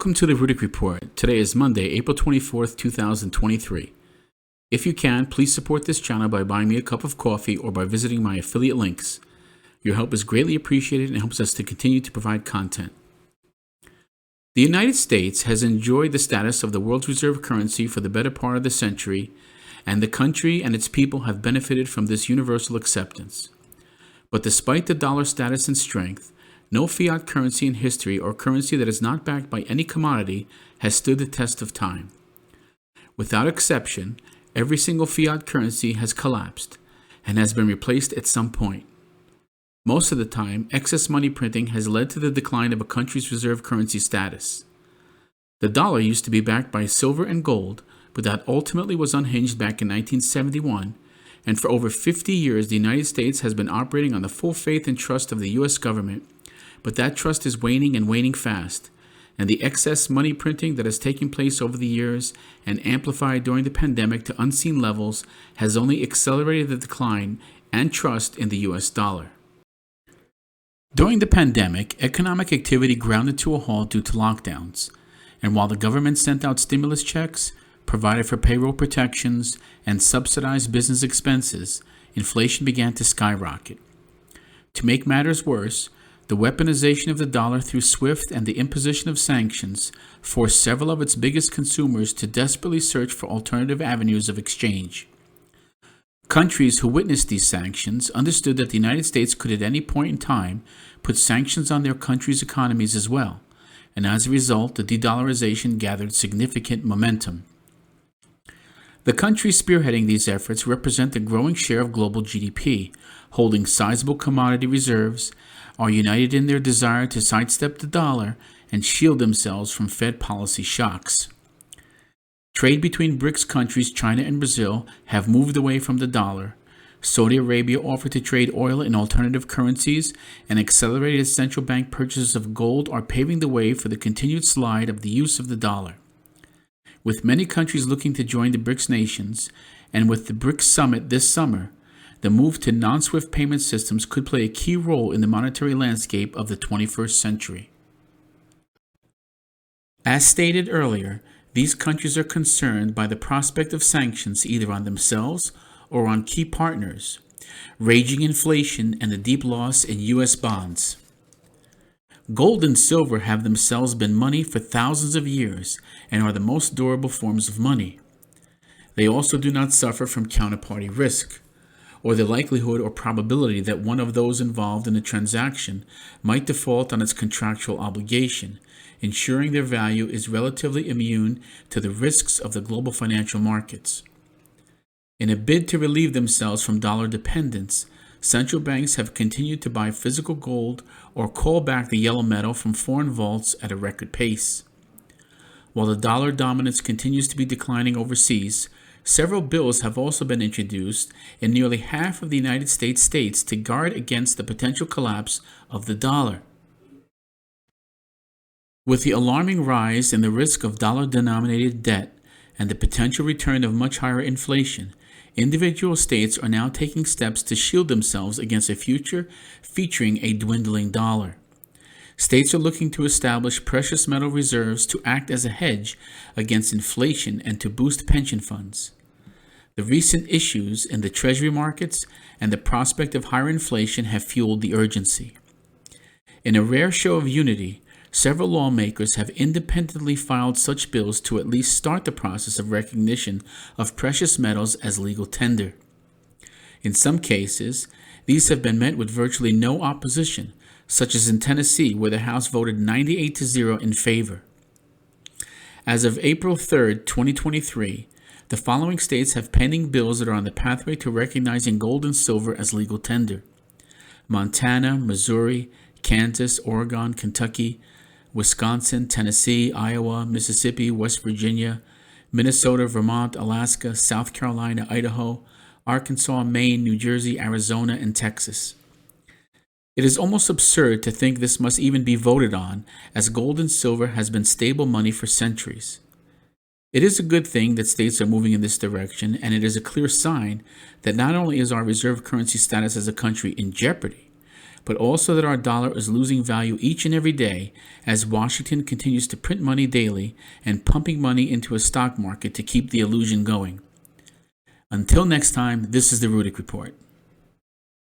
Welcome to the Rudick Report. Today is Monday, April 24th, 2023. If you can, please support this channel by buying me a cup of coffee or by visiting my affiliate links. Your help is greatly appreciated and helps us to continue to provide content. The United States has enjoyed the status of the world's reserve currency for the better part of the century, and the country and its people have benefited from this universal acceptance. But despite the dollar status and strength, no fiat currency in history or currency that is not backed by any commodity has stood the test of time. Without exception, every single fiat currency has collapsed and has been replaced at some point. Most of the time, excess money printing has led to the decline of a country's reserve currency status. The dollar used to be backed by silver and gold, but that ultimately was unhinged back in 1971, and for over 50 years the United States has been operating on the full faith and trust of the U.S. government, but that trust is waning and waning fast, and the excess money printing that has taken place over the years and amplified during the pandemic to unseen levels has only accelerated the decline and trust in the U.S. dollar. During the pandemic, economic activity grounded to a halt due to lockdowns, and while the government sent out stimulus checks, provided for payroll protections, and subsidized business expenses, inflation began to skyrocket. To make matters worse, the weaponization of the dollar through SWIFT and the imposition of sanctions forced several of its biggest consumers to desperately search for alternative avenues of exchange. Countries who witnessed these sanctions understood that the United States could at any point in time put sanctions on their country's economies as well, and as a result, the de-dollarization gathered significant momentum. The countries spearheading these efforts represent a growing share of global GDP, holding sizable commodity reserves, are united in their desire to sidestep the dollar and shield themselves from Fed policy shocks. Trade between BRICS countries, China and Brazil, have moved away from the dollar. Saudi Arabia offered to trade oil in alternative currencies, and accelerated central bank purchases of gold are paving the way for the continued slide of the use of the dollar. With many countries looking to join the BRICS nations, and with the BRICS summit this summer, the move to non-SWIFT payment systems could play a key role in the monetary landscape of the 21st century. As stated earlier, these countries are concerned by the prospect of sanctions either on themselves or on key partners, raging inflation, and the deep loss in U.S. bonds. Gold and silver have themselves been money for thousands of years and are the most durable forms of money. They also do not suffer from counterparty risk, or the likelihood or probability that one of those involved in a transaction might default on its contractual obligation, ensuring their value is relatively immune to the risks of the global financial markets. In a bid to relieve themselves from dollar dependence, central banks have continued to buy physical gold or call back the yellow metal from foreign vaults at a record pace. While the dollar dominance continues to be declining overseas, several bills have also been introduced in nearly half of the United States states to guard against the potential collapse of the dollar. With the alarming rise in the risk of dollar-denominated debt and the potential return of much higher inflation, individual states are now taking steps to shield themselves against a future featuring a dwindling dollar. States are looking to establish precious metal reserves to act as a hedge against inflation and to boost pension funds. The recent issues in the treasury markets and the prospect of higher inflation have fueled the urgency. In a rare show of unity, several lawmakers have independently filed such bills to at least start the process of recognition of precious metals as legal tender. In some cases, these have been met with virtually no opposition, such as in Tennessee, where the House voted 98-0 in favor. As of April 3, 2023, the following states have pending bills that are on the pathway to recognizing gold and silver as legal tender: Montana, Missouri, Kansas, Oregon, Kentucky, Wisconsin, Tennessee, Iowa, Mississippi, West Virginia, Minnesota, Vermont, Alaska, South Carolina, Idaho, Arkansas, Maine, New Jersey, Arizona, and Texas. It is almost absurd to think this must even be voted on, as gold and silver has been stable money for centuries. It is a good thing that states are moving in this direction, and it is a clear sign that not only is our reserve currency status as a country in jeopardy, but also that our dollar is losing value each and every day as Washington continues to print money daily and pumping money into a stock market to keep the illusion going. Until next time, this is the Rudick Report.